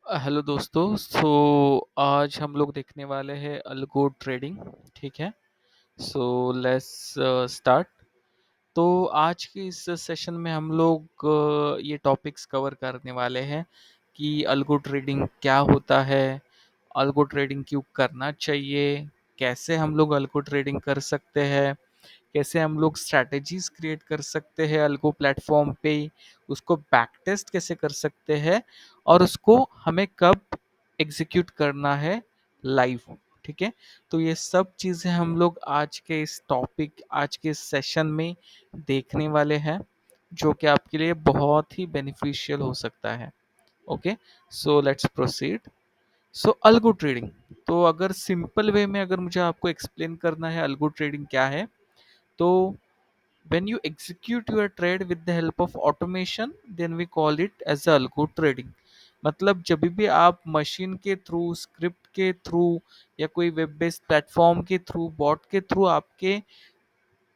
Hello दोस्तों। आज हम लोग देखने वाले हैं अल्गो ट्रेडिंग। ठीक है। So let's start. तो आज के इस सेशन में हम लोग ये टॉपिक्स कवर करने वाले हैं कि अल्गो ट्रेडिंग क्या होता है, अल्गो ट्रेडिंग क्यों करना चाहिए, कैसे हम लोग अल्गो ट्रेडिंग कर सकते हैं, कैसे हम लोग स्ट्रैटेजीज क्रिएट कर सकते हैं अल्गो प्लेटफॉर्म पे, उसको बैक टेस्ट कैसे कर सकते हैं और उसको हमें कब एग्जीक्यूट करना है लाइव। ठीक है। तो ये सब चीज़ें हम लोग आज के इस टॉपिक, आज के इस सेशन में देखने वाले हैं, जो कि आपके लिए बहुत ही बेनिफिशियल हो सकता है। Okay. So let's proceed. So algo trading, तो अगर सिंपल वे में अगर मुझे आपको एक्सप्लेन करना है अल्गो ट्रेडिंग क्या है, तो when you execute your trade with the help of automation, then we call it as a algo trading। मतलब जब भी आप मशीन के थ्रू, स्क्रिप्ट के थ्रू या कोई वेब बेस्ड प्लेटफॉर्म के थ्रू, बॉट के थ्रू आपके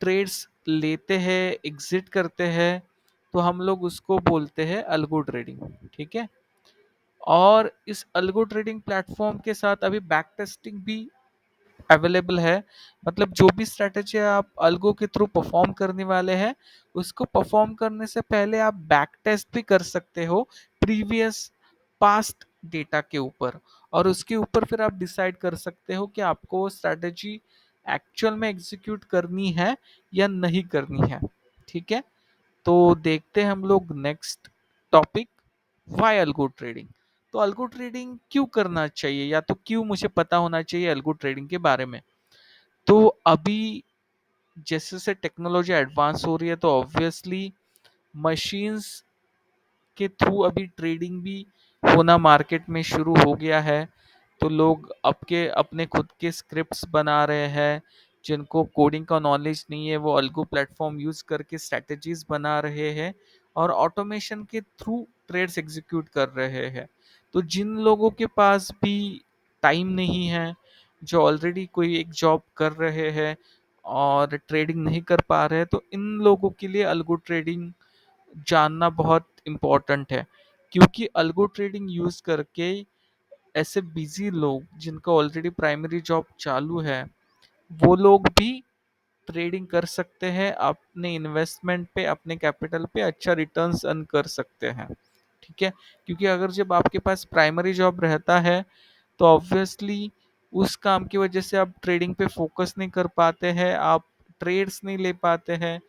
ट्रेड्स लेते हैं, एग्जिट करते हैं, तो हम लोग उसको बोलते हैं अल्गो ट्रेडिंग। ठीक है। और इस अल्गो ट्रेडिंग प्लेटफॉर्म के साथ अभी बैक टेस्टिंग भी अवेलेबल है। मतलब जो भी स्ट्रैटेजी आप अल्गो के थ्रू परफॉर्म करने वाले हैं, उसको परफॉर्म करने से पहले आप बैक टेस्ट भी कर सकते हो प्रीवियस पास्ट डेटा के ऊपर, और उसके ऊपर फिर आप डिसाइड कर सकते हो कि आपको वो स्ट्रैटेजी एक्चुअल में एग्जीक्यूट करनी है या नहीं करनी है। ठीक है। तो देखते हैं हम लोग next topic, why algo trading. तो अल्गो ट्रेडिंग क्यों करना चाहिए, या तो क्यों मुझे पता होना चाहिए अल्गो ट्रेडिंग के बारे में। तो अभी जैसे जैसे टेक्नोलॉजी एडवांस हो रही है, तो ऑब्वियसली मशीन्स के थ्रू अभी ट्रेडिंग भी होना मार्केट में शुरू हो गया है। तो लोग अपके अपने खुद के स्क्रिप्ट्स बना रहे हैं, जिनको कोडिंग का नॉलेज नहीं है वो अल्गो प्लेटफॉर्म यूज करके स्ट्रेटजीज बना रहे हैं और ऑटोमेशन के थ्रू ट्रेड्स एग्जीक्यूट कर रहे हैं। तो जिन लोगों के पास भी टाइम नहीं है, जो ऑलरेडी कोई एक जॉब कर रहे हैं और ट्रेडिंग नहीं कर पा रहे हैं, तो इन लोगों के लिए अल्गो ट्रेडिंग जानना बहुत इम्पोर्टेंट है। क्योंकि अल्गो ट्रेडिंग यूज करके ऐसे बिजी लोग जिनका ऑलरेडी प्राइमरी जॉब चालू है, वो लोग भी ट्रेडिंग कर सकते हैं, अपने इन्वेस्टमेंट पे, अपने कैपिटल पे अच्छा रिटर्न्स अर्न कर सकते हैं। ठीक है। क्योंकि अगर जब आपके पास प्राइमरी जॉब रहता है, तो ऑब्वियसली उस काम की वजह से आप ट्रेडिंग पे फोकस नहीं कर पाते हैं, आप ट्रेड्स नहीं ले पाते हैं,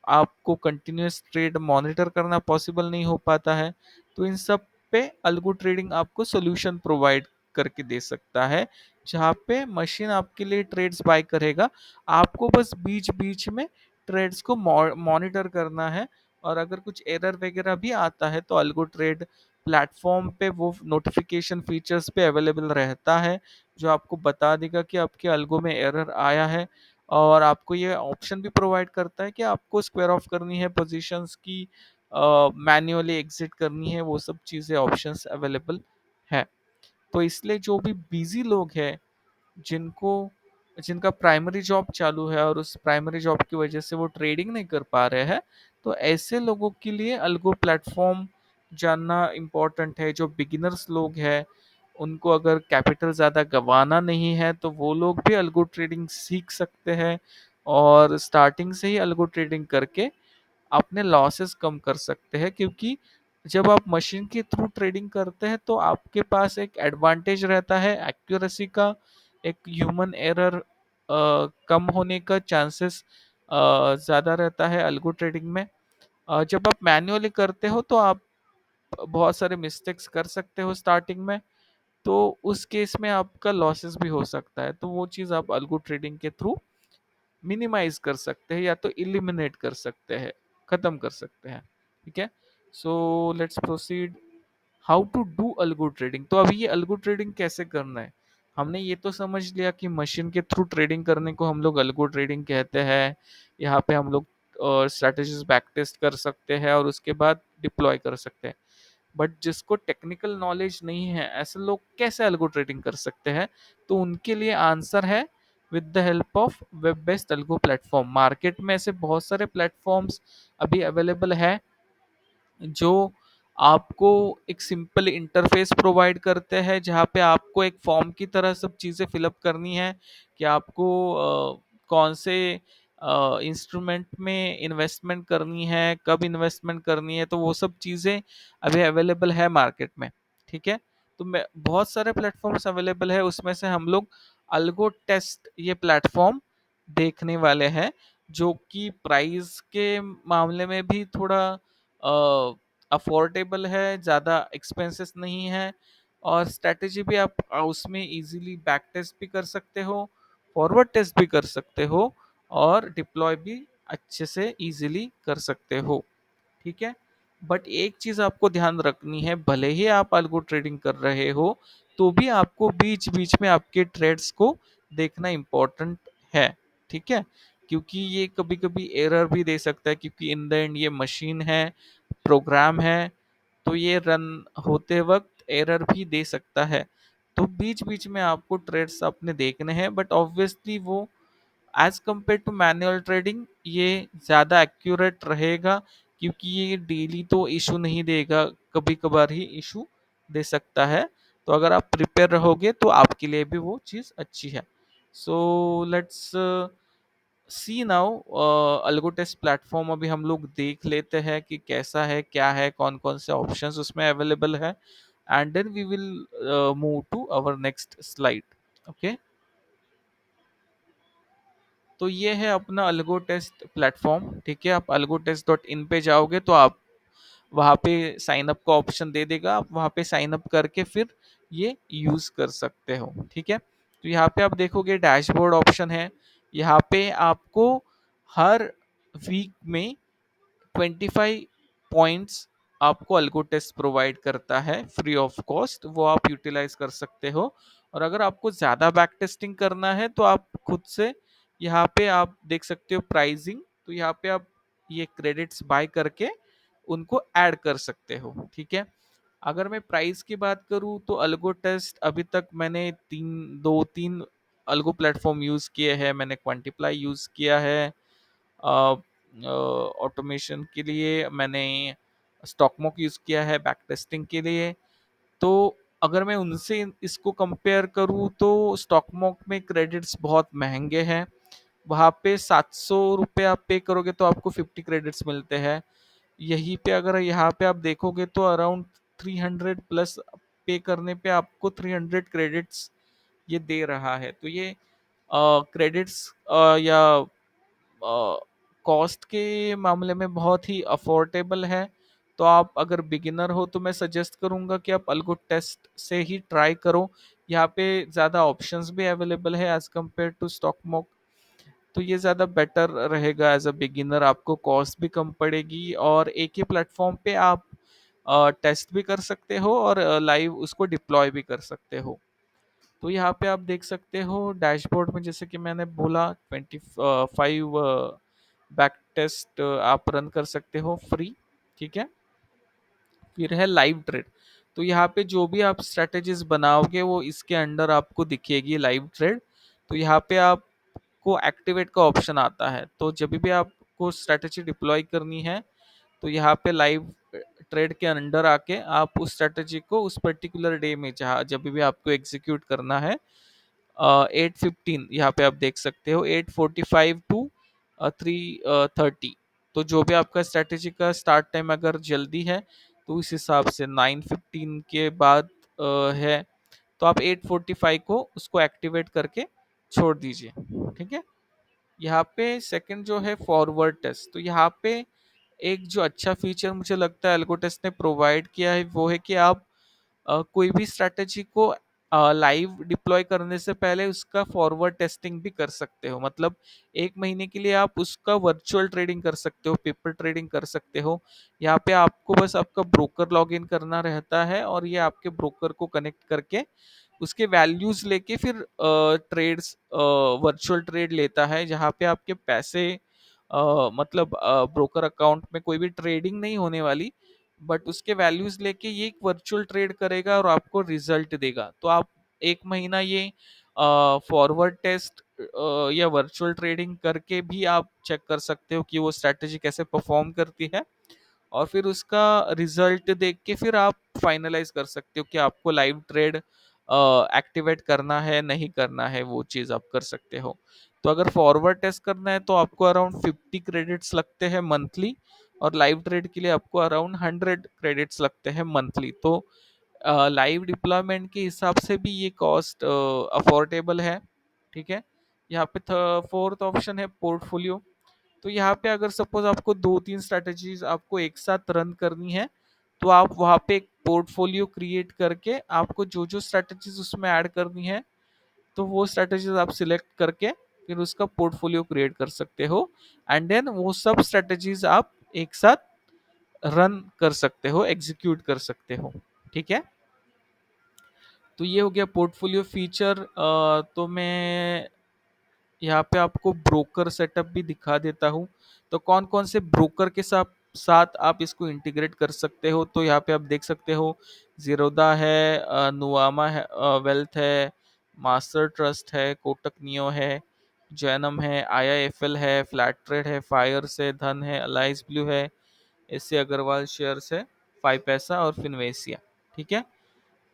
आपको कंटिन्यूस ट्रेड मॉनिटर करना पॉसिबल नहीं हो पाता है। तो इन सब पे अल्गो ट्रेडिंग आपको सोल्यूशन प्रोवाइड करके दे सकता है, जहाँ पे मशीन आपके लिए ट्रेड्स बाय करेगा, आपको बस बीच बीच में ट्रेड्स को मॉनिटर करना है। और अगर कुछ एरर वगैरह भी आता है, तो अल्गो ट्रेड प्लेटफॉर्म पे वो नोटिफिकेशन फीचर्स पे अवेलेबल रहता है, जो आपको बता देगा कि आपके अल्गो में एरर आया है। और आपको ये ऑप्शन भी प्रोवाइड करता है कि आपको स्क्वायर ऑफ करनी है पोजीशंस की, मैन्युअली एग्जिट करनी है, वो सब चीज़ें ऑप्शंस अवेलेबल है। तो इसलिए जो भी बिजी लोग हैं, जिनको जिनका प्राइमरी जॉब चालू है और उस प्राइमरी जॉब की वजह से वो ट्रेडिंग नहीं कर पा रहे हैं, तो ऐसे लोगों के लिए अल्गो प्लेटफॉर्म जानना इम्पोर्टेंट है। जो बिगिनर्स लोग हैं, उनको अगर कैपिटल ज़्यादा गंवाना नहीं है, तो वो लोग भी अल्गो ट्रेडिंग सीख सकते हैं और स्टार्टिंग से ही अल्गो ट्रेडिंग करके अपने लॉसेस कम कर सकते हैं। क्योंकि जब आप मशीन के थ्रू ट्रेडिंग करते हैं, तो आपके पास एक एडवांटेज रहता है एक्यूरेसी का, एक ह्यूमन एरर कम होने का चांसेस ज़्यादा रहता है अल्गो ट्रेडिंग में। जब आप मैन्युअली करते हो, तो आप बहुत सारे मिस्टेक्स कर सकते हो स्टार्टिंग में, तो उस केस में आपका लॉसेस भी हो सकता है। तो वो चीज़ आप अल्गो ट्रेडिंग के थ्रू मिनिमाइज कर सकते हैं, या तो इलिमिनेट कर सकते हैं, खत्म कर सकते हैं। ठीक है। So let's proceed, how to do algo trading. तो अभी ये अल्गो ट्रेडिंग कैसे करना है, हमने ये तो समझ लिया कि मशीन के थ्रू ट्रेडिंग करने को हम लोग अल्गो ट्रेडिंग कहते हैं। यहाँ पे हम लोग स्ट्रैटेजीज बैक टेस्ट कर सकते हैं और उसके बाद डिप्लॉय कर सकते हैं। बट जिसको टेक्निकल नॉलेज नहीं है, ऐसे लोग कैसे अल्गो ट्रेडिंग कर सकते हैं? तो उनके लिए आंसर है with the help of web based algo platform. Market में ऐसे बहुत सारे प्लेटफॉर्म्स अभी अवेलेबल है, जो आपको एक सिंपल इंटरफेस प्रोवाइड करते हैं जहाँ पे आपको एक फॉर्म की तरह सब चीज़ें फिलअप करनी है कि आपको कौन से इंस्ट्रूमेंट में इन्वेस्टमेंट करनी है, कब इन्वेस्टमेंट करनी है, तो वो सब चीज़ें अभी अवेलेबल है मार्केट में। ठीक है, तो मैं बहुत सारे प्लेटफॉर्म्स अवेलेबल है, उसमें से हम लोग अल्गो टेस्ट ये प्लेटफॉर्म देखने वाले हैं, जो कि प्राइस के मामले में भी थोड़ा अफोर्डेबल है, ज़्यादा एक्सपेंसेस नहीं है, और स्ट्रैटेजी भी आप उसमें इजीली बैक टेस्ट भी कर सकते हो, फॉरवर्ड टेस्ट भी कर सकते हो, और डिप्लॉय भी अच्छे से इजीली कर सकते हो। ठीक है, बट एक चीज आपको ध्यान रखनी है, भले ही आप अल्गो ट्रेडिंग कर रहे हो, तो भी आपको बीच बीच में आपके ट्रेड्स को देखना इम्पोर्टेंट है। ठीक है, क्योंकि ये कभी कभी एरर भी दे सकता है, क्योंकि इन द एंड ये मशीन है, प्रोग्राम है, तो ये रन होते वक्त एरर भी दे सकता है। तो बीच बीच में आपको ट्रेड्स अपने देखने हैं, बट ऑब्वियसली वो as compared to manual trading ये ज़्यादा एक्यूरेट रहेगा, क्योंकि ये डेली तो इशू नहीं देगा, कभी कभार ही इशू दे सकता है। तो अगर आप प्रिपेयर रहोगे तो आपके लिए भी वो चीज़ अच्छी है। So let's see now algo test platform अभी हम लोग देख लेते हैं कि कैसा है, क्या है, कौन कौन से ऑप्शंस उसमें अवेलेबल है, and then we will move to our next slide. Okay, तो ये है अपना अल्गो टेस्ट प्लेटफॉर्म। ठीक है, आप algoTest इन पे जाओगे तो आप वहाँ पे साइन अप का ऑप्शन दे देगा, आप वहाँ पे साइन अप करके फिर ये यूज कर सकते हो। ठीक है, तो यहाँ पे आप देखोगे डैशबोर्ड ऑप्शन है, यहाँ पे आपको हर वीक में 25 पॉइंट्स आपको अल्गो टेस्ट प्रोवाइड करता है फ्री ऑफ कॉस्ट, वो आप यूटिलाइज कर सकते हो। और अगर आपको ज़्यादा बैक टेस्टिंग करना है तो आप खुद से यहाँ पे आप देख सकते हो प्राइसिंग, तो यहाँ पे आप ये क्रेडिट्स बाय करके उनको ऐड कर सकते हो। ठीक है, अगर मैं प्राइस की बात करूँ तो अल्गो टेस्ट अभी तक मैंने दो तीन अल्गो प्लेटफॉर्म यूज़ किए हैं। मैंने क्वांटिप्लाई यूज़ किया है ऑटोमेशन के लिए, मैंने स्टॉकमॉक यूज़ किया है बैक टेस्टिंग के लिए। तो अगर मैं उनसे इसको कंपेयर करूँ तो स्टॉकमॉक में क्रेडिट्स बहुत महंगे हैं, वहाँ पे 700 रुपये आप पे करोगे तो आपको 50 क्रेडिट्स मिलते हैं। यहीं पे अगर यहाँ पे आप देखोगे तो अराउंड 300 प्लस पे करने पे आपको 300 क्रेडिट्स ये दे रहा है। तो ये क्रेडिट्स या कॉस्ट के मामले में बहुत ही अफोर्डेबल है। तो आप अगर बिगिनर हो तो मैं सजेस्ट करूंगा कि आप अल्गो टेस्ट से ही ट्राई करो। यहाँ पे ज़्यादा ऑप्शंस भी अवेलेबल है एज कम्पेयर टू स्टॉकमॉक, तो ये ज़्यादा बेटर रहेगा एज अ बिगिनर, आपको कॉस्ट भी कम पड़ेगी, और एक ही प्लेटफॉर्म पे आप टेस्ट भी कर सकते हो और लाइव उसको डिप्लॉय भी कर सकते हो। तो यहाँ पे आप देख सकते हो डैशबोर्ड में, जैसे कि मैंने बोला 25 बैक टेस्ट आप रन कर सकते हो फ्री। ठीक है, फिर है लाइव ट्रेड। तो यहाँ पे जो भी आप स्ट्रेटेजीज बनाओगे वो इसके अंडर आपको दिखेगी लाइव ट्रेड। तो यहाँ पे आपको एक्टिवेट का ऑप्शन आता है, तो जब भी आपको स्ट्रेटेजी डिप्लॉय करनी है तो यहाँ पे लाइव ट्रेड के अंडर आके आप उस स्ट्रेटेजी को उस पर्टिकुलर डे में जहाँ जब भी आपको एग्जीक्यूट करना है 8:15 यहाँ पे आप देख सकते हो, 8:45 टू 3:30। तो जो भी आपका स्ट्रेटेजी का स्टार्ट टाइम अगर जल्दी है तो उस हिसाब से 9:15 के बाद है, तो आप 8:45 को उसको एक्टिवेट करके छोड़ दीजिए। ठीक है, यहाँ पे सेकंड जो है फॉरवर्ड टेस्ट। तो यहाँ पे एक जो अच्छा फीचर मुझे लगता है एल्गो टेस्ट ने प्रोवाइड किया है वो है कि आप कोई भी स्ट्रैटेजी को लाइव डिप्लॉय करने से पहले उसका फॉरवर्ड टेस्टिंग भी कर सकते हो। मतलब 1 महीने के लिए आप उसका वर्चुअल ट्रेडिंग कर सकते हो, पेपर ट्रेडिंग कर सकते हो। यहाँ पे आपको बस आपका ब्रोकर लॉगिन करना रहता है और ये आपके ब्रोकर को कनेक्ट करके उसके वैल्यूज लेके फिर ट्रेड्स वर्चुअल ट्रेड लेता है, जहाँ पे आपके पैसे मतलब ब्रोकर अकाउंट में कोई भी ट्रेडिंग नहीं होने वाली, बट उसके वैल्यूज लेके ये एक वर्चुअल ट्रेड करेगा और आपको रिजल्ट देगा। तो आप 1 महीना ये फॉरवर्ड टेस्ट या वर्चुअल ट्रेडिंग करके भी आप चेक कर सकते हो कि वो स्ट्रैटेजी कैसे परफॉर्म करती है। और फिर उसका रिजल्ट देख के फिर आप फाइनलाइज कर सकते हो कि आपको लाइव ट्रेड एक्टिवेट करना है नहीं करना है, वो चीज़ आप कर सकते हो। तो अगर फॉरवर्ड टेस्ट करना है तो आपको अराउंड 50 क्रेडिट्स लगते हैं मंथली, और लाइव ट्रेड के लिए आपको अराउंड 100 क्रेडिट्स लगते हैं मंथली। तो लाइव डिप्लॉयमेंट के हिसाब से भी ये कॉस्ट अफोर्डेबल है। ठीक है। यहाँ पे फोर्थ ऑप्शन है पोर्टफोलियो। तो यहाँ पे अगर सपोज आपको दो तीन स्ट्रेटजीज आपको एक साथ रन करनी है, तो आप वहाँ पे एक पोर्टफोलियो क्रिएट करके आपको जो जो स्ट्रेटजीज उसमें ऐड करनी है, तो वो स्ट्रेटजीज आप सिलेक्ट करके फिर उसका पोर्टफोलियो क्रिएट कर सकते हो। एंड देन वो सब स्ट्रेटजीज आप एक साथ रन कर सकते हो, एग्जीक्यूट कर सकते हो। ठीक है। तो ये हो गया पोर्टफोलियो फीचर। तो मैं यहाँ पे आपको ब्रोकर सेटअप भी दिखा देता हूँ। तो कौन कौन से ब्रोकर के साथ साथ आप इसको इंटीग्रेट कर सकते हो, तो यहाँ पे आप देख सकते हो जीरोदा है, नुआमा है, वेल्थ है, मास्टर ट्रस्ट है, कोटक नियो है, जैनम है, आईआईएफएल है, फ्लैट ट्रेड है, फायर्स है, धन है, अलाइस ब्लू है, एससी अग्रवाल शेयर्स है, फाइव पैसा और फिनवेसिया। ठीक है।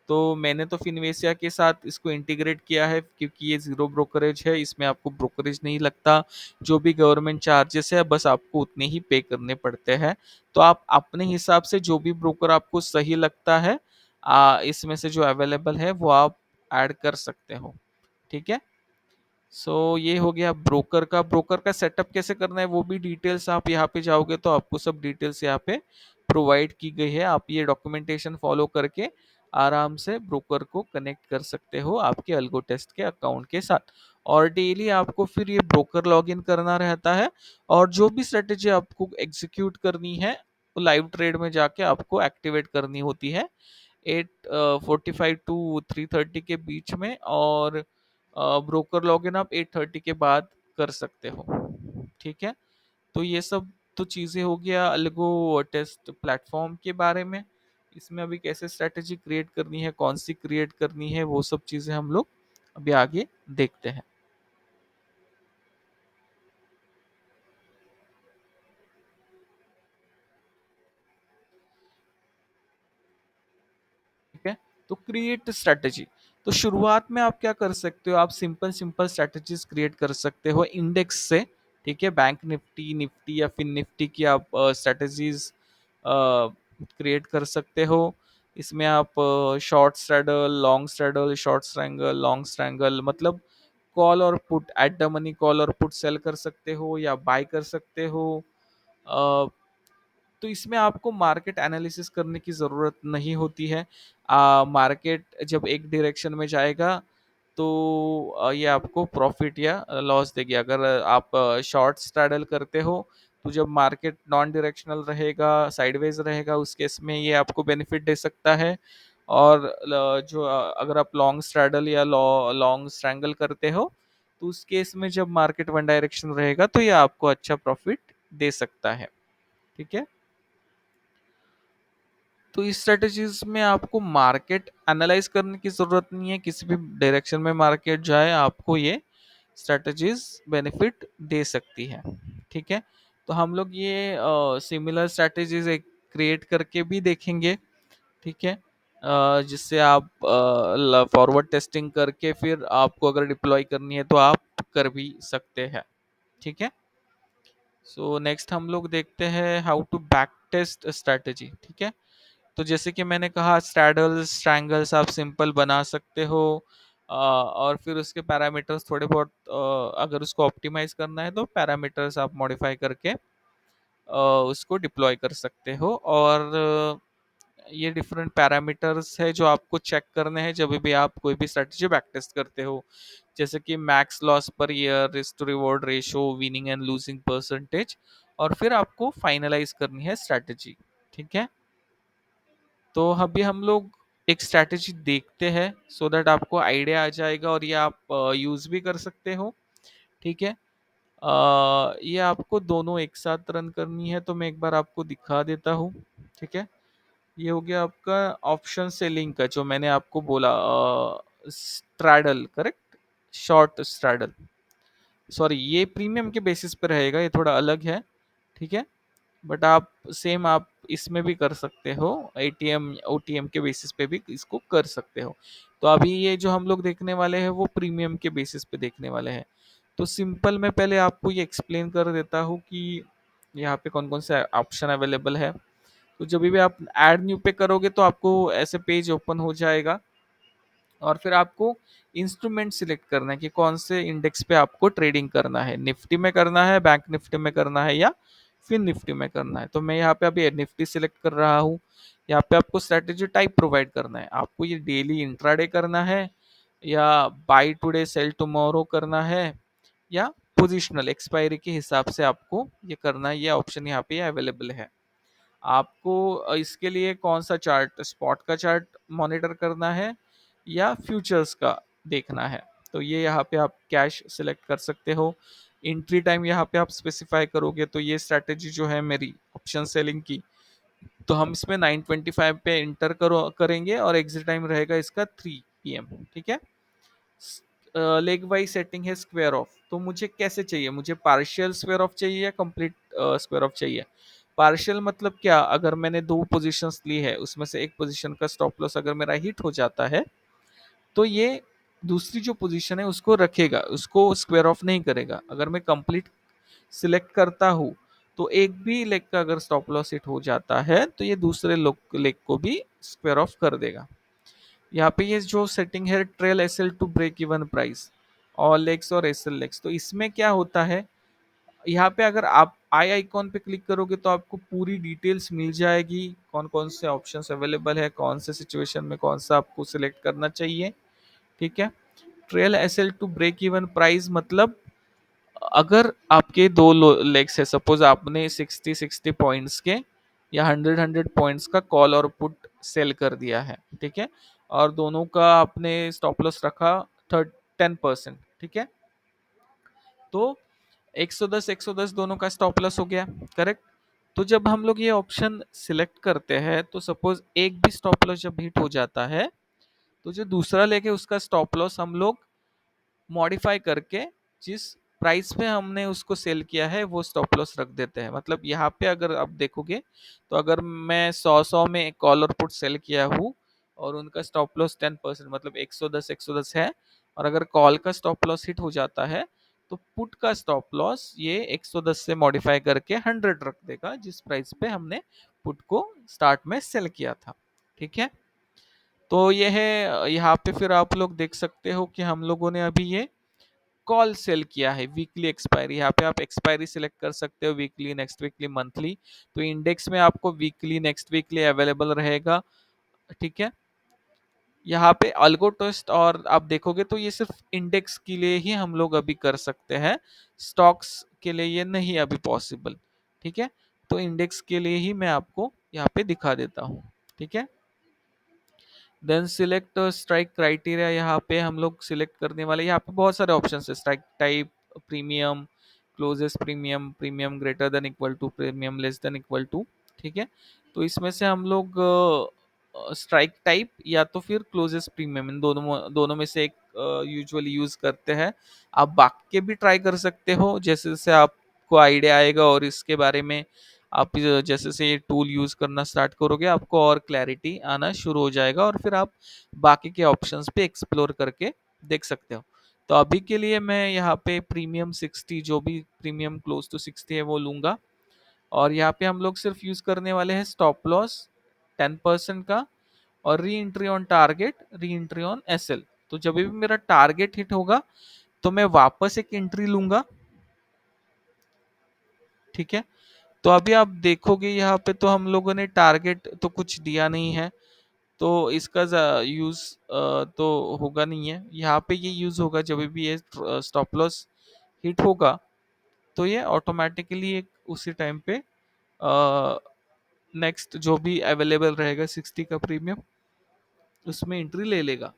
तो मैंने तो फिनवेशिया के साथ इसको इंटीग्रेट किया है क्योंकि ये जीरो ब्रोकरेज है, इसमें आपको ब्रोकरेज नहीं लगता। जो भी गवर्नमेंट चार्जेस है बस आपको उतने ही पे करने पड़ते हैं। तो आप अपने हिसाब से जो भी ब्रोकर आपको सही लगता है, इसमें से जो अवेलेबल है वो आप ऐड कर सकते हो। ठीक है। ये हो गया ब्रोकर का सेटअप कैसे करना है वो भी डिटेल्स आप यहाँ पे जाओगे तो आपको सब डिटेल्स यहाँ पे प्रोवाइड की गई है। आप ये डॉक्यूमेंटेशन फॉलो करके आराम से ब्रोकर को कनेक्ट कर सकते हो आपके अल्गो टेस्ट के अकाउंट के साथ। और डेली आपको फिर ये ब्रोकर लॉगिन करना रहता है, और जो भी स्ट्रेटेजी आपको एग्जीक्यूट करनी है वो लाइव ट्रेड में जाके आपको एक्टिवेट करनी होती है 8:45 टू 3:30 के बीच में। और ब्रोकर लॉगिन आप 8:30 के बाद कर सकते हो। ठीक है। तो ये सब तो चीज़ें हो गया अलगो टेस्ट प्लेटफॉर्म के बारे में। इसमें अभी कैसे स्ट्रेटेजी क्रिएट करनी है, कौन सी क्रिएट करनी है, वो सब चीज़ें हम लोग अभी आगे देखते हैं। ठीक है। तो क्रिएट स्ट्रेटेजी, तो शुरुआत में आप क्या कर सकते हो, आप सिंपल सिंपल स्ट्रेटेजीज क्रिएट कर सकते हो इंडेक्स से। ठीक है। बैंक निफ्टी, निफ्टी या फिर निफ्टी की आप स्ट्रेटेजीज क्रिएट कर सकते हो। इसमें आप short straddle, long straddle, short strangle, long strangle, मतलब कॉल और put, at the money call और पुट सेल कर सकते हो या बाय कर सकते हो। अ, तो इसमें आपको मार्केट एनालिसिस करने की ज़रूरत नहीं होती है। मार्केट जब एक डायरेक्शन में जाएगा तो ये आपको प्रॉफिट या लॉस देगी। अगर आप शॉर्ट स्ट्रैडल करते हो तो जब मार्केट नॉन डायरेक्शनल रहेगा, साइडवेज रहेगा, उस केस में ये आपको बेनिफिट दे सकता है। और अगर आप लॉन्ग स्ट्रैडल या लॉन्ग स्ट्रैंगल करते हो तो उस केस में जब मार्केट वन डायरेक्शन रहेगा तो ये आपको अच्छा प्रॉफिट दे सकता है। ठीक है। तो इस स्ट्रेटजीज में आपको मार्केट एनालाइज करने की जरूरत नहीं है, किसी भी डायरेक्शन में मार्केट जाए आपको ये स्ट्रेटजीज बेनिफिट दे सकती है। ठीक है। तो हम लोग ये सिमिलर स्ट्रेटजीज एक क्रिएट करके भी देखेंगे। ठीक है। जिससे आप फॉरवर्ड टेस्टिंग करके फिर आपको अगर डिप्लॉय करनी है तो आप कर भी सकते हैं। ठीक है। नेक्स्ट हम लोग देखते हैं how to back test strategy. ठीक है। तो जैसे कि मैंने कहा स्ट्रैडल्स स्ट्रैंगल्स आप सिंपल बना सकते हो। और फिर उसके पैरामीटर्स थोड़े बहुत अगर उसको ऑप्टिमाइज करना है तो पैरामीटर्स आप मॉडिफाई करके उसको डिप्लॉय कर सकते हो। और ये डिफरेंट पैरामीटर्स है जो आपको चेक करने हैं जब भी आप कोई भी स्ट्रेटजी बैक टेस्ट करते हो। जैसे कि max loss per year, risk to reward ratio, winning and losing percentage, और फिर आपको फाइनलाइज करनी है स्ट्रेटजी। ठीक है। तो अभी हम लोग एक स्ट्रैटेजी देखते हैं सो दैट आपको आइडिया आ जाएगा और ये आप यूज भी कर सकते हो। ठीक है। ये आपको दोनों एक साथ रन करनी है तो मैं एक बार आपको दिखा देता हूँ। ठीक है। ये हो गया आपका ऑप्शन सेलिंग का जो मैंने आपको बोला, straddle, correct, short straddle. Sorry, ये प्रीमियम के बेसिस पे रहेगा, ये थोड़ा अलग है। ठीक है। बट आप सेम आप इसमें भी कर सकते हो, एटीएम ओटीएम के बेसिस पे भी इसको कर सकते हो। तो अभी ये जो हम लोग देखने वाले हैं वो प्रीमियम के बेसिस पे देखने वाले हैं। तो सिंपल मैं पहले आपको ये एक्सप्लेन कर देता हूँ कि यहाँ पे कौन कौन से ऑप्शन अवेलेबल है। तो जब भी आप ऐड न्यू पे करोगे तो आपको ऐसे पेज ओपन हो जाएगा, और फिर आपको इंस्ट्रूमेंट सिलेक्ट करना है कि कौन से इंडेक्स पे आपको ट्रेडिंग करना है, निफ्टी में करना है, बैंक निफ्टी में करना है, या फिर निफ्टी में करना है। तो मैं यहाँ पे अभी निफ्टी सिलेक्ट कर रहा हूँ। यहाँ पे आपको स्ट्रेटेजी टाइप प्रोवाइड करना है, आपको ये डेली इंट्राडे करना है, या बाय टुडे सेल टुमारो करना है, या पोजिशनल एक्सपायरी के हिसाब से आपको ये करना है। ये ऑप्शन यहाँ पे अवेलेबल है। आपको इसके लिए कौन सा चार्ट, स्पॉट का चार्ट मॉनिटर करना है या फ्यूचर्स का देखना है, तो ये यहाँ पे आप कैश सिलेक्ट कर सकते हो। एंट्री टाइम यहाँ पे आप स्पेसिफाई करोगे, तो ये स्ट्रैटेजी जो है मेरी ऑप्शन सेलिंग की, तो हम इसमें 9:25 पे इंटर करेंगे, और एग्जिट टाइम रहेगा इसका 3 PM। ठीक है। लेग वाइज सेटिंग है स्क्वायर ऑफ, तो मुझे कैसे चाहिए, मुझे पार्शियल स्क्वायर ऑफ चाहिए या कंप्लीट स्क्वायर ऑफ चाहिए। पार्शियल मतलब क्या, अगर मैंने दो पोजीशंस ली है उसमें से एक पोजीशन का स्टॉप लॉस अगर मेरा हिट हो जाता है, तो ये दूसरी जो पोजीशन है उसको रखेगा, उसको स्क्वायर ऑफ नहीं करेगा। अगर मैं कंप्लीट सिलेक्ट करता हूँ तो एक भी लेग का अगर स्टॉप लॉस हिट हो जाता है तो ये दूसरे लेग को भी स्क्वायर ऑफ कर देगा। यहाँ पे ये जो सेटिंग है trail SL to break even price, all legs और एसएल लेग्स, तो इसमें क्या होता है, यहाँ पे अगर आप आई आइकॉन पे क्लिक करोगे तो आपको पूरी डिटेल्स मिल जाएगी, कौन कौन से ऑप्शंस अवेलेबल है, कौन से सिचुएशन में कौन सा आपको सिलेक्ट करना चाहिए। ठीक है। Trail SL to break even price मतलब अगर आपके दो लेग्स है, सपोज आपने 60-60 पॉइंट्स के या 100-100 पॉइंट्स का कॉल और पुट सेल कर दिया है, ठीक है, और दोनों का आपने स्टॉप लॉस रखा 10%, ठीक है, तो 110 दोनों का स्टॉप लॉस हो गया, करेक्ट। तो जब हम लोग ये ऑप्शन सिलेक्ट करते हैं तो सपोज एक भी स्टॉप लॉस जब हिट हो जाता है, तो जो दूसरा लेके उसका स्टॉप लॉस हम लोग मॉडिफाई करके जिस प्राइस पे हमने उसको सेल किया है वो स्टॉप लॉस रख देते हैं। मतलब यहाँ पे अगर आप देखोगे तो अगर मैं 100 में कॉल और पुट सेल किया हूँ और उनका स्टॉप लॉस 10% मतलब 110 है, और अगर कॉल का स्टॉप लॉस हिट हो जाता है तो पुट का स्टॉप लॉस ये 110 से मॉडिफाई करके 100 रख देगा, जिस प्राइस पे हमने पुट को स्टार्ट में सेल किया था। ठीक है। तो ये है, यहाँ पे फिर आप लोग देख सकते हो कि हम लोगों ने अभी ये कॉल सेल किया है वीकली एक्सपायरी। यहाँ पे आप एक्सपायरी सिलेक्ट कर सकते हो, वीकली, नेक्स्ट वीकली, मंथली। तो इंडेक्स में आपको वीकली, नेक्स्ट वीकली अवेलेबल रहेगा। ठीक है। यहाँ पे अल्गो टेस्ट और आप देखोगे तो ये सिर्फ इंडेक्स के लिए ही हम लोग अभी कर सकते हैं, स्टॉक्स के लिए ये नहीं अभी पॉसिबल। ठीक है। तो इंडेक्स के लिए ही मैं आपको यहाँ पे दिखा देता हूँ। ठीक है। देन सिलेक्ट स्ट्राइक क्राइटेरिया, यहाँ पे हम लोग सिलेक्ट करने वाले, यहाँ पे बहुत सारे ऑप्शन है, strike type, premium, closest premium, premium greater than equal to, premium less than equal to. ठीक है। तो इसमें से हम लोग स्ट्राइक टाइप या तो फिर क्लोजेस्ट प्रीमियम, इन दोनों दोनों में से एक यूजुअली यूज करते हैं। आप बाकी के भी ट्राई कर सकते हो, जैसे जैसे आपको आइडिया आएगा और इसके बारे में आप जैसे जैसे ये टूल यूज करना स्टार्ट करोगे आपको और क्लैरिटी आना शुरू हो जाएगा, और फिर आप बाकी के ऑप्शंस पे एक्सप्लोर करके देख सकते हो। तो अभी के लिए मैं यहाँ पे प्रीमियम 60, जो भी प्रीमियम क्लोज टू 60 है वो लूंगा, और यहाँ पे हम लोग सिर्फ यूज करने वाले हैं स्टॉप लॉस 10% का, और re entry on target, re entry on SL. तो जब भी मेरा टारगेट हिट होगा तो मैं वापस एक एंट्री लूंगा। ठीक है। तो अभी आप देखोगे यहाँ पे तो हम लोगों ने टारगेट तो कुछ दिया नहीं है, तो इसका यूज तो होगा नहीं है। यहाँ पे ये यूज होगा जब भी ये स्टॉप लॉस हिट होगा, तो ये ऑटोमेटिकली एक उसी टाइम पे नेक्स्ट जो भी अवेलेबल रहेगा 60 का प्रीमियम उसमें एंट्री ले लेगा।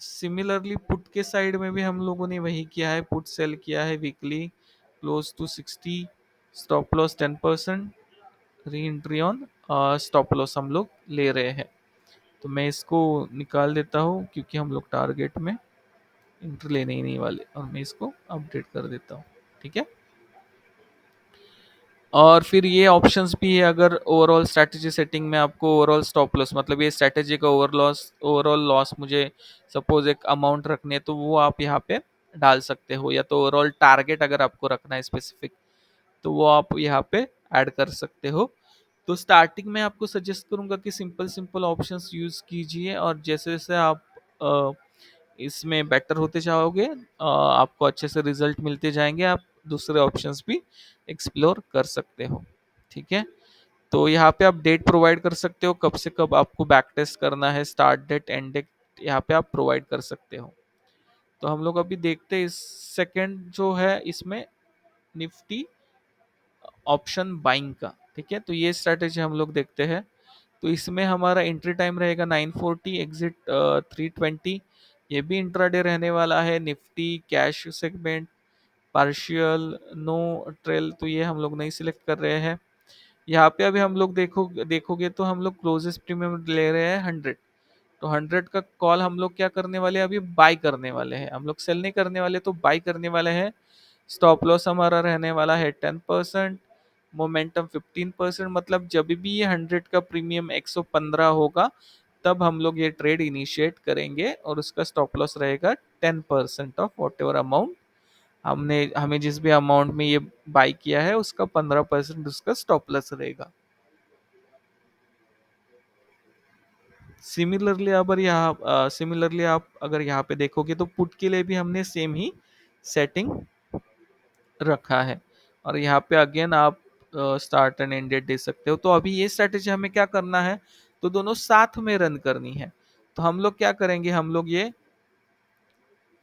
सिमिलरली पुट के साइड में भी हम लोगों ने वही किया है, पुट सेल किया है weekly close to 60, stop loss 10%, re entry on stop loss हम लोग ले रहे हैं। तो मैं इसको निकाल देता हूँ क्योंकि हम लोग टारगेट में एंट्री लेने ही नहीं वाले, और मैं इसको अपडेट कर देता हूँ। ठीक है। और फिर ये ऑप्शंस भी है, अगर ओवरऑल स्ट्रैटेजी सेटिंग में आपको ओवरऑल स्टॉप लॉस, मतलब ये स्ट्रैटेजी का ओवरऑल लॉस मुझे सपोज एक अमाउंट रखनी है, तो वो आप यहाँ पे डाल सकते हो, या तो ओवरऑल टारगेट अगर आपको रखना है स्पेसिफिक, तो वो आप यहाँ पे ऐड कर सकते हो। तो स्टार्टिंग में आपको सजेस्ट करूंगा कि सिंपल सिंपल ऑप्शंस यूज कीजिए, और जैसे जैसे आप अ, इसमें बेटर होते जाओगे, आपको अच्छे से रिजल्ट मिलते जाएंगे, आप दूसरे ऑप्शंस भी एक्सप्लोर कर सकते हो। ठीक है, तो यहाँ पे आप डेट प्रोवाइड कर सकते हो, कब से कब आपको बैक टेस्ट करना है, स्टार्ट डेट एंड डेट यहाँ पे आप प्रोवाइड कर सकते हो। तो हम लोग अभी देखते हैं इस सेकंड जो है इसमें निफ्टी ऑप्शन बाइंग का। ठीक है, तो ये स्ट्रैटेजी हम लोग देखते हैं। तो इसमें हमारा एंट्री टाइम रहेगा 940, एग्जिट 320। ये भी इंट्राडे रहने वाला है। Nifty cash segment partial no trail, तो ये हम लोग नहीं सिलेक्ट कर रहे हैं। यहाँ पे अभी हम लोग देखोगे तो हम लोग क्लोजेस्ट प्रीमियम ले रहे हैं 100। तो 100 का कॉल हम लोग क्या करने वाले हैं, अभी बाय करने वाले हैं, हम लोग सेल नहीं करने वाले, तो बाय करने वाले हैं। स्टॉप लॉस हमारा रहने वाला है 10%, मोमेंटम 15%, मतलब जब भी ये 100 का प्रीमियम 115 होगा, तब हम लोग ये ट्रेड इनिशिएट करेंगे, और उसका स्टॉप लॉस रहेगा 10% ऑफ वॉट एवर अमाउंट हमने हमें जिस भी अमाउंट में ये बाई किया है, उसका 15% उसका स्टॉप लॉस रहेगा। सिमिलरली आप अगर यहाँ पे देखोगे तो पुट के लिए भी हमने सेम ही सेटिंग रखा है, और यहाँ पे अगेन आप स्टार्ट एंड एंड डेट दे सकते हो। तो अभी ये स्ट्रैटेजी हमें क्या करना है, तो दोनों साथ में रन करनी है। तो हम लोग क्या करेंगे, हम लोग ये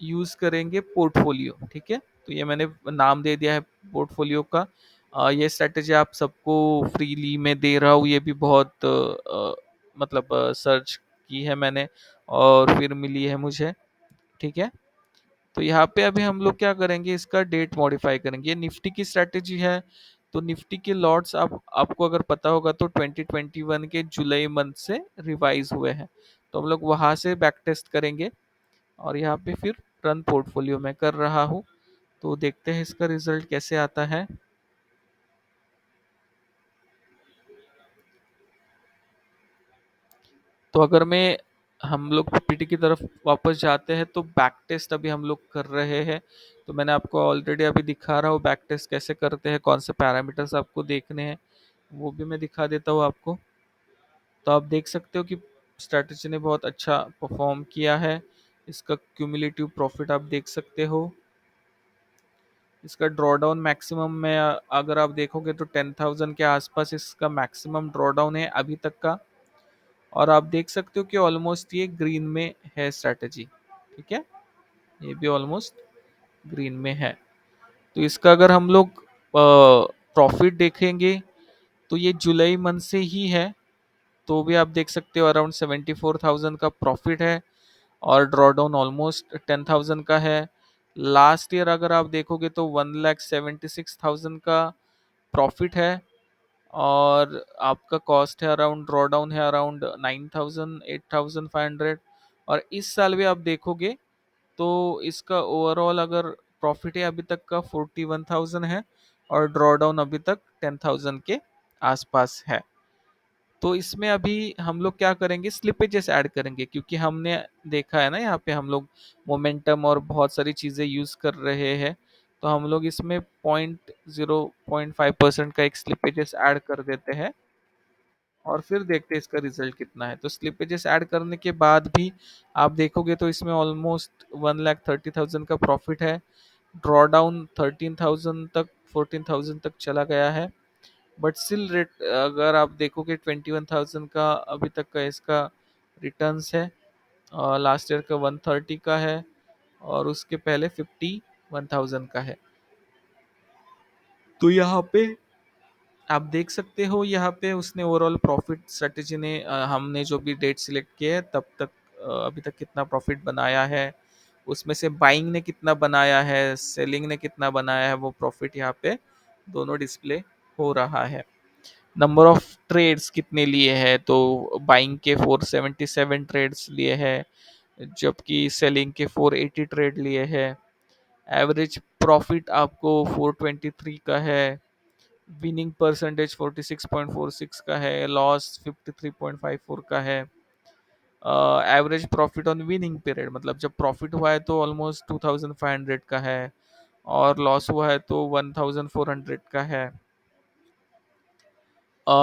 यूज करेंगे पोर्टफोलियो। ठीक है, तो ये मैंने नाम दे दिया है पोर्टफोलियो का। ये स्ट्रैटेजी आप सबको फ्रीली में दे रहा हूँ, ये भी बहुत मतलब सर्च की है मैंने और फिर मिली है मुझे। ठीक है, तो यहाँ पे अभी हम लोग क्या करेंगे, इसका डेट मॉडिफाई करेंगे। ये निफ्टी की स्ट्रैटेजी है, तो निफ्टी के लॉट्स आप आपको अगर पता होगा तो 2021 के जुलाई मंथ से रिवाइज हुए हैं, तो हम लोग वहां से बैक टेस्ट करेंगे, और यहाँ पे फिर रन पोर्टफोलियो में कर रहा हूँ। तो देखते हैं इसका रिजल्ट कैसे आता है। तो अगर मैं हम लोग पीपीटी की तरफ वापस जाते हैं, तो बैक टेस्ट अभी हम लोग कर रहे हैं। तो मैंने आपको ऑलरेडी अभी दिखा रहा हूँ बैक टेस्ट कैसे करते हैं, कौन से पैरामीटर्स आपको देखने हैं, वो भी मैं दिखा देता हूँ आपको। तो आप देख सकते हो कि स्ट्रैटेजी ने बहुत अच्छा परफॉर्म किया है। इसका क्यूमुलेटिव प्रॉफिट आप देख सकते हो। इसका ड्रॉडाउन मैक्सिमम में अगर आप देखोगे तो 10,000 के आसपास इसका मैक्सिमम ड्रॉडाउन है अभी तक का। और आप देख सकते हो कि ऑलमोस्ट ये ग्रीन में है स्ट्रैटेजी। ठीक है, ये भी ऑलमोस्ट ग्रीन में है। तो इसका अगर हम लोग प्रॉफिट देखेंगे, तो ये जुलाई मंथ से ही है, तो भी आप देख सकते हो अराउंड 74,000 का प्रॉफिट है, और ड्रॉडाउन ऑलमोस्ट 10,000 का है। लास्ट ईयर अगर आप देखोगे तो 1,76,000 का प्रॉफिट है, और आपका कॉस्ट है अराउंड, ड्रॉडाउन है अराउंड 9,000 8,500। और इस साल भी आप देखोगे तो इसका ओवरऑल अगर प्रॉफिट है अभी तक का 41,000 है, और ड्रॉडाउन अभी तक 10,000 के आसपास है। तो इसमें अभी हम लोग क्या करेंगे, स्लिपेजेस ऐड करेंगे, क्योंकि हमने देखा है ना यहाँ पे हम लोग मोमेंटम और बहुत सारी चीज़ें यूज़ कर रहे हैं। तो हम लोग इसमें 0.5% का एक स्लिपेजेस ऐड कर देते हैं, और फिर देखते हैं इसका रिजल्ट कितना है। तो स्लिपेजेस ऐड करने के बाद भी आप देखोगे तो इसमें ऑलमोस्ट 1,30,000 का प्रॉफिट है। ड्रॉ डाउन 13,000 तक 14,000 तक चला गया है, बट स्टिल रेट अगर आप देखोगे 21,000 का अभी तक का इसका रिटर्न्स है। लास्ट ईयर का 130 का है, और उसके पहले 51,000 का है। तो यहाँ पे आप देख सकते हो, यहाँ पे उसने ओवरऑल प्रॉफिट स्ट्रेटेजी ने हमने जो भी डेट सिलेक्ट किए है तब तक अभी तक कितना प्रॉफिट बनाया है, उसमें से बाइंग ने कितना बनाया है, सेलिंग ने कितना बनाया है, वो प्रॉफिट यहाँ पे दोनों डिस्प्ले हो रहा है। नंबर ऑफ ट्रेड्स कितने लिए हैं, तो बाइंग के 477 ट्रेड्स लिए हैं, जबकि सेलिंग के 480 ट्रेड लिए हैं। एवरेज प्रॉफिट आपको 423 का है, विनिंग परसेंटेज 46.46 का है, लॉस 53.54 का है। Average profit on winning period, मतलब जब प्रॉफिट हुआ है तो ऑलमोस्ट 2500 का है, और लॉस हुआ है तो 1400 का है।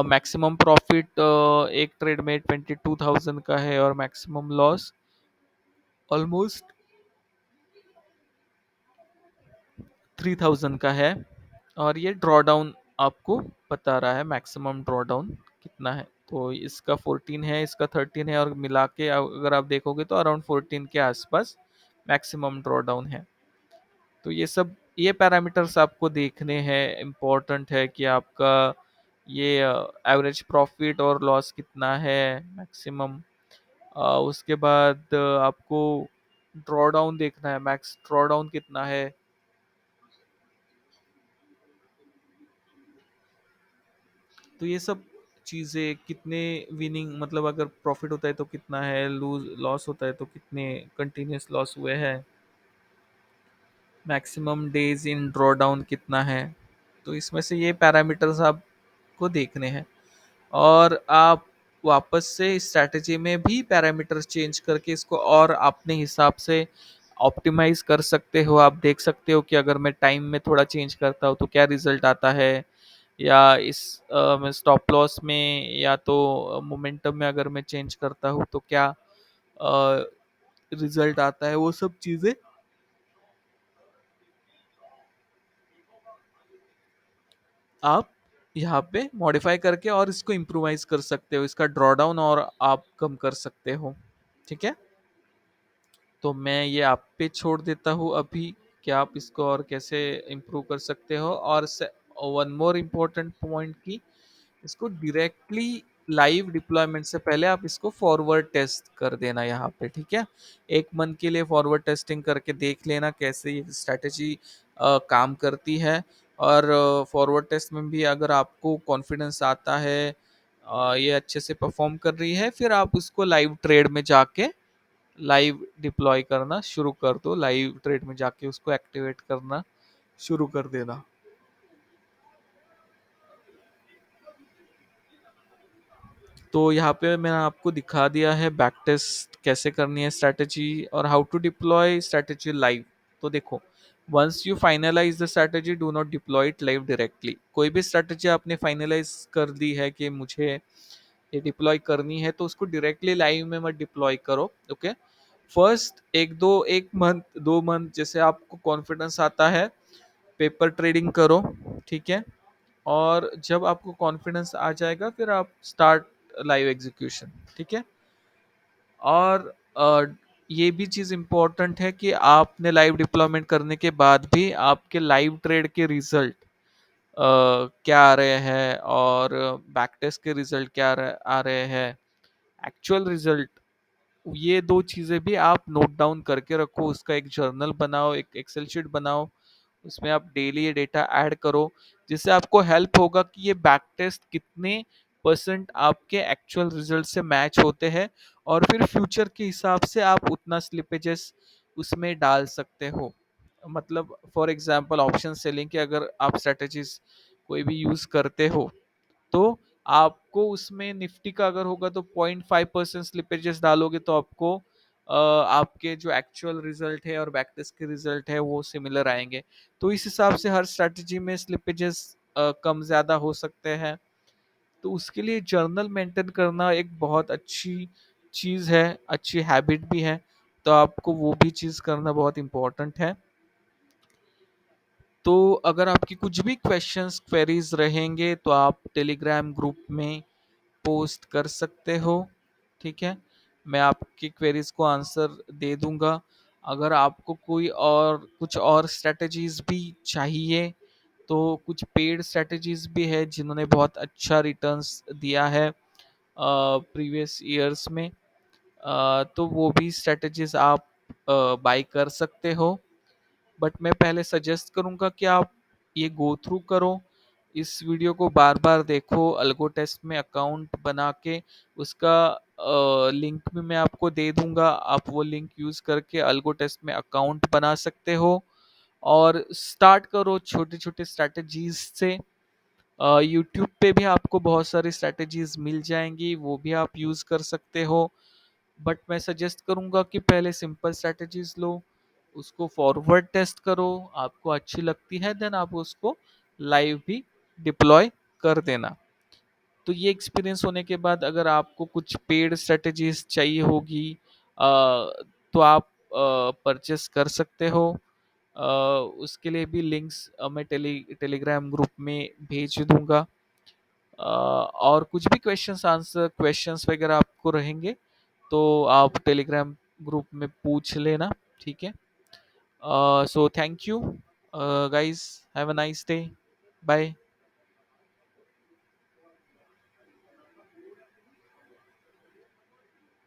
मैक्सिमम प्रॉफिट एक ट्रेड में 22,000 का है, और मैक्सिमम लॉस ऑलमोस्ट 3000 का है। और ये ड्रॉ डाउन आपको बता रहा है मैक्सिमम ड्रॉ डाउन कितना है। तो इसका 14 है, इसका 13 है, और मिला के अगर आप देखोगे तो अराउंड 14 के आसपास मैक्सिमम ड्रॉ डाउन है। तो ये सब, ये पैरामीटर्स आपको देखने हैं, इम्पोर्टेंट है कि आपका ये एवरेज प्रॉफिट और लॉस कितना है, मैक्सिमम। उसके बाद आपको ड्रॉ डाउन देखना है, मैक्स ड्रॉ डाउन कितना है। तो ये सब चीज़ें, कितने विनिंग, मतलब अगर प्रॉफिट होता है तो कितना है, लूज लॉस होता है तो कितने कंटिन्यूस लॉस हुए हैं, maximum days in draw down कितना है। तो इसमें से ये पैरामीटर्स आपको देखने हैं। और आप वापस से स्ट्रैटेजी में भी पैरामीटर्स चेंज करके इसको और अपने हिसाब से ऑप्टिमाइज कर सकते हो। आप देख सकते हो कि अगर मैं टाइम में थोड़ा चेंज करता हूँ तो क्या रिजल्ट आता है, या इस मैं स्टॉप लॉस में या तो मोमेंटम में अगर मैं चेंज करता हूँ तो क्या रिजल्ट आता है। वो सब चीज़ें आप यहाँ पे मॉडिफाई करके और इसको इम्प्रोवाइज कर सकते हो, इसका ड्रॉ डाउन और आप कम कर सकते हो। ठीक है, तो मैं ये आप पे छोड़ देता हूँ अभी कि आप इसको और कैसे इम्प्रूव कर सकते हो। और वन मोर इम्पोर्टेंट पॉइंट की, इसको डायरेक्टली लाइव डिप्लॉयमेंट से पहले आप इसको फॉरवर्ड टेस्ट कर देना यहाँ पे। ठीक है, एक मंथ के लिए फॉरवर्ड टेस्टिंग करके देख लेना कैसे ये स्ट्रैटेजी काम करती है। और फॉरवर्ड टेस्ट में भी अगर आपको कॉन्फिडेंस आता है ये अच्छे से परफॉर्म कर रही है, फिर आप उसको लाइव ट्रेड में जाके लाइव डिप्लॉय करना शुरू कर दो, लाइव ट्रेड में जाके उसको एक्टिवेट करना शुरू कर देना। तो यहाँ पे मैंने आपको दिखा दिया है बैक टेस्ट कैसे करनी है स्ट्रैटेजी, और how to deploy strategy live. तो देखो, once you finalize the strategy do not deploy it live directly. कोई भी स्ट्रैटेजी आपने फाइनलाइज कर दी है कि मुझे ये डिप्लॉय करनी है, तो उसको डायरेक्टली लाइव में मत डिप्लॉय करो। ओके, फर्स्ट एक मंथ 2 मंथ जैसे आपको कॉन्फिडेंस आता है, पेपर ट्रेडिंग करो। ठीक है, और जब आपको कॉन्फिडेंस आ जाएगा फिर आप स्टार्ट लाइव एग्जीक्यूशन। ठीक है, और ये भी चीज़ इम्पोर्टेंट है कि आपने लाइव डिप्लॉयमेंट करने के बाद भी आपके लाइव ट्रेड के रिजल्ट क्या आ रहे हैं, और बैक टेस्ट के रिजल्ट क्या आ रहे हैं, एक्चुअल रिजल्ट, ये दो चीज़ें भी आप नोट डाउन करके रखो। उसका एक जर्नल बनाओ, एक एक्सेल शीट बनाओ, उसमें आप डेली ये डेटा ऐड करो, जिससे आपको हेल्प होगा कि ये बैक टेस्ट कितने परसेंट आपके एक्चुअल रिजल्ट से मैच होते हैं, और फिर फ्यूचर के हिसाब से आप उतना स्लिपेजेस उसमें डाल सकते हो। मतलब फॉर एग्जांपल ऑप्शन सेलिंग के अगर आप स्ट्रेटजीज कोई भी यूज करते हो, तो आपको उसमें निफ्टी का अगर होगा तो 0.5% स्लिपेजेस डालोगे तो आपको आपके जो एक्चुअल रिजल्ट है और बैक टेस्ट के रिजल्ट है वो सिमिलर आएंगे। तो इस हिसाब से हर स्ट्रैटेजी में स्लिपेजेस कम ज़्यादा हो सकते हैं। तो उसके लिए जर्नल मेंटेन करना एक बहुत अच्छी चीज़ है, अच्छी हैबिट भी है। तो आपको वो भी चीज़ करना बहुत इम्पोर्टेंट है। तो अगर आपकी कुछ भी क्वेश्चंस क्वेरीज रहेंगे तो आप टेलीग्राम ग्रुप में पोस्ट कर सकते हो। ठीक है, मैं आपकी क्वेरीज को आंसर दे दूंगा। अगर आपको कोई और कुछ और स्ट्रेटजीज भी चाहिए, तो कुछ पेड स्ट्रेटजीज भी है जिन्होंने बहुत अच्छा रिटर्न्स दिया है प्रीवियस ईयर्स में। तो वो भी स्ट्रेटजीज आप बाय कर सकते हो। बट मैं पहले सजेस्ट करूंगा कि आप ये गो थ्रू करो, इस वीडियो को बार बार देखो, अल्गो टेस्ट में अकाउंट बना के उसका लिंक भी मैं आपको दे दूंगा। आप वो लिंक यूज करके अल्गो टेस्ट में अकाउंट बना सकते हो, और स्टार्ट करो छोटे छोटे स्ट्रैटेजीज से। यूट्यूब पे भी आपको बहुत सारी स्ट्रैटेजीज मिल जाएंगी, वो भी आप यूज़ कर सकते हो। बट मैं सजेस्ट करूंगा कि पहले सिंपल स्ट्रैटेजीज लो, उसको फॉरवर्ड टेस्ट करो, आपको अच्छी लगती है देन आप उसको लाइव भी डिप्लॉय कर देना। तो ये एक्सपीरियंस होने के बाद अगर आपको कुछ पेड स्ट्रेटजीज चाहिए होगी, तो आप परचेस कर सकते हो। उसके लिए भी लिंक्स मैं टेलीग्राम ग्रुप में भेज दूंगा। और कुछ भी क्वेश्चंस वगैरह आपको रहेंगे तो आप टेलीग्राम ग्रुप में पूछ लेना, ठीक है। So thank you guys, have a nice day, bye.